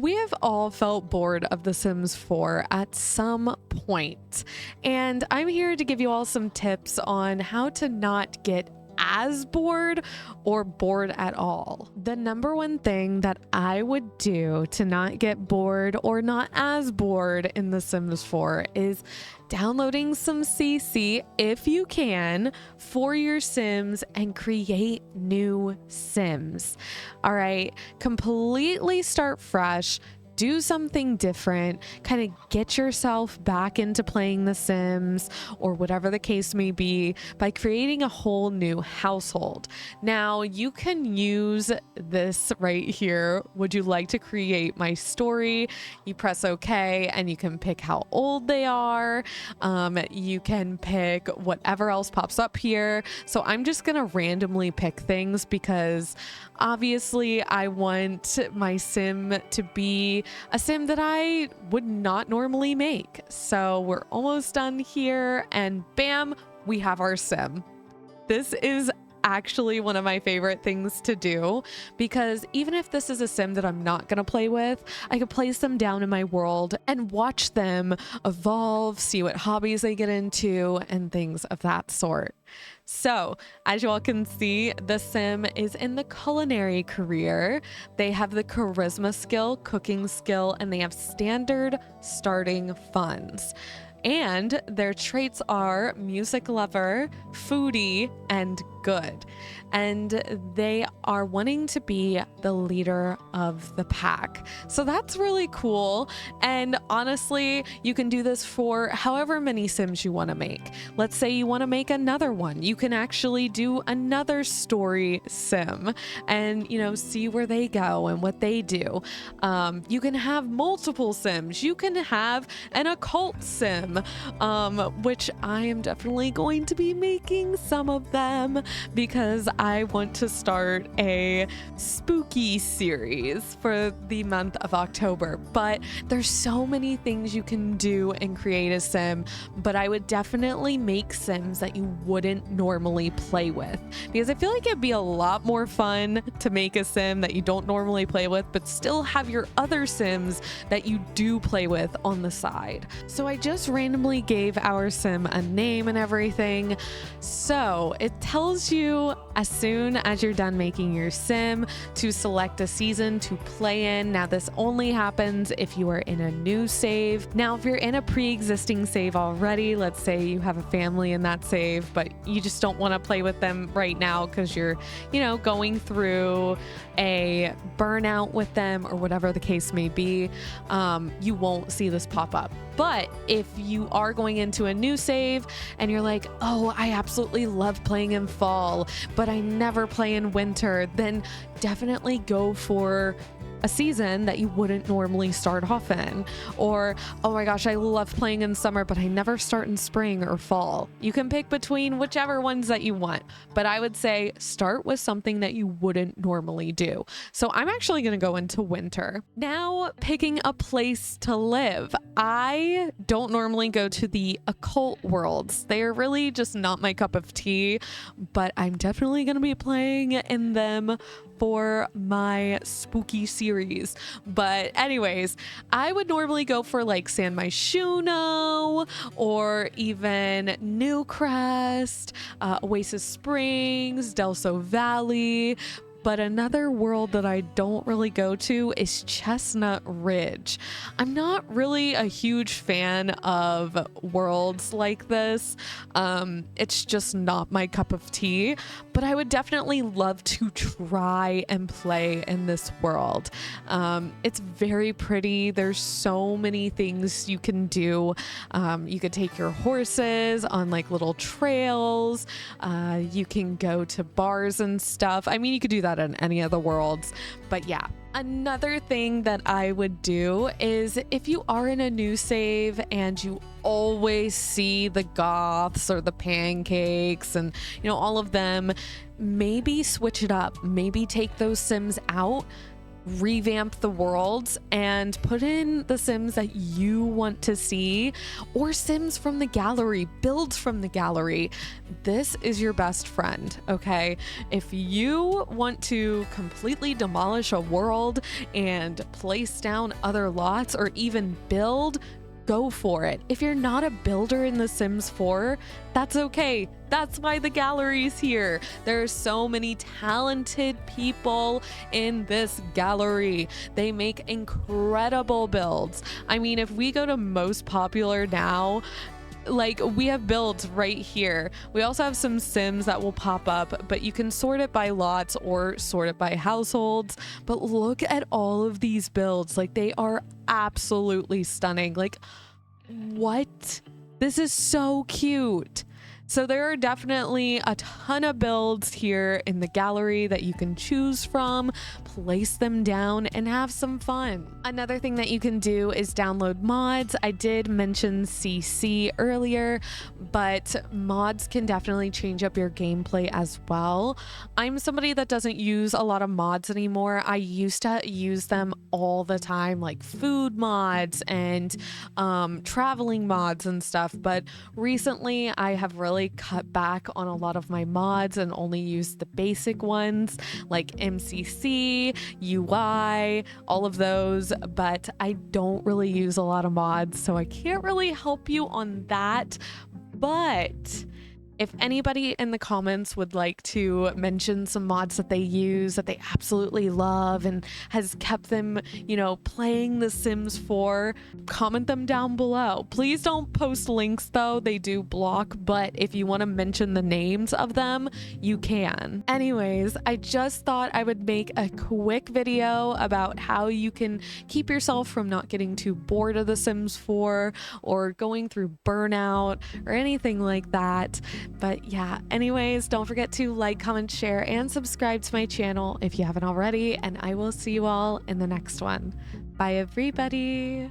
We have all felt bored of The Sims 4 at some point, and I'm here to give you all some tips on how to not get as bored or bored at all. The number one thing that I would do to not get bored or not as bored in The Sims 4 is downloading some CC if you can for your Sims and create new Sims. All right, completely start fresh. Do something different, kind of get yourself back into playing The Sims or whatever the case may be by creating a whole new household. Now you can use this right here. Would you like to create my story? You press OK and you can pick how old they are. You can pick whatever else pops up here. So I'm just going to randomly pick things because obviously I want my Sim to be a Sim that I would not normally make. So we're almost done here and bam, we have our Sim. This is actually one of my favorite things to do because even if this is a Sim that I'm not going to play with, I could place them down in my world and watch them evolve, see what hobbies they get into and things of that sort. So as you all can see, the Sim is in the culinary career. They have the charisma skill, cooking skill, and they have standard starting funds. And their traits are music lover, foodie, and good. And they are wanting to be the leader of the pack. So that's really cool. And honestly, you can do this for however many Sims you want to make. Let's say you want to make another one. You can actually do another story Sim and, see where they go and what they do. You can have multiple Sims. You can have an occult Sim, which I am definitely going to be making some of them because I want to start a spooky series for the month of October. But there's so many things you can do and create a Sim, but I would definitely make Sims that you wouldn't normally play with because I feel like it'd be a lot more fun to make a Sim that you don't normally play with, but still have your other Sims that you do play with on the side. So I just randomly gave our Sim a name and everything. So it tells you as soon as you're done making your Sim to select a season to play in. Now this only happens if you are in a new save. Now if you're in a pre-existing save already, let's say you have a family in that save, but you just don't want to play with them right now because you're, going through a burnout with them or whatever the case may be, you won't see this pop up. But if you are going into a new save and you're like, oh, I absolutely love playing in fall, but I never play in winter, then definitely go for a season that you wouldn't normally start off in. Or, oh my gosh, I love playing in summer, but I never start in spring or fall. You can pick between whichever ones that you want, but I would say start with something that you wouldn't normally do. So I'm actually going to go into winter. Now, picking a place to live. I don't normally go to the occult worlds. They are really just not my cup of tea, but I'm definitely going to be playing in them for my spooky series. But anyways, I would normally go for like San Myshuno or even Newcrest, Oasis Springs, Delso Valley. But another world that I don't really go to is Chestnut Ridge. I'm not really a huge fan of worlds like this. It's just not my cup of tea, but I would definitely love to try and play in this world. It's very pretty. There's so many things you can do. You could take your horses on like little trails. You can go to bars and stuff. I mean, you could do that in any of the worlds, but yeah. Another thing that I would do is if you are in a new save and you always see the goths or the pancakes and all of them, maybe switch it up. Maybe take those Sims out, revamp the worlds and put in the Sims that you want to see, or Sims from the gallery, builds from the gallery. This is your best friend, okay? If you want to completely demolish a world and place down other lots or even build, go for it. If you're not a builder in The Sims 4, that's okay. That's why the gallery's here. There are so many talented people in this gallery. They make incredible builds. I mean, if we go to most popular now, like, we have builds right here. We also have some Sims that will pop up, but you can sort it by lots or sort it by households. But look at all of these builds. Like, they are absolutely stunning. Like, what? This is so cute. So there are definitely a ton of builds here in the gallery that you can choose from, place them down, and have some fun. Another thing that you can do is download mods. I did mention CC earlier, but mods can definitely change up your gameplay as well. I'm somebody that doesn't use a lot of mods anymore. I used to use them all the time, like food mods and traveling mods and stuff, but recently I have really cut back on a lot of my mods and only use the basic ones like MCC, UI, all of those, but I don't really use a lot of mods, so I can't really help you on that. But if anybody in the comments would like to mention some mods that they use that they absolutely love and has kept them, you know, playing The Sims 4, comment them down below. Please don't post links though, they do block, but if you want to mention the names of them, you can. Anyways, I just thought I would make a quick video about how you can keep yourself from not getting too bored of The Sims 4 or going through burnout or anything like that. But yeah, anyways, don't forget to like, comment, share, and subscribe to my channel if you haven't already, and I will see you all in the next one. Bye, everybody.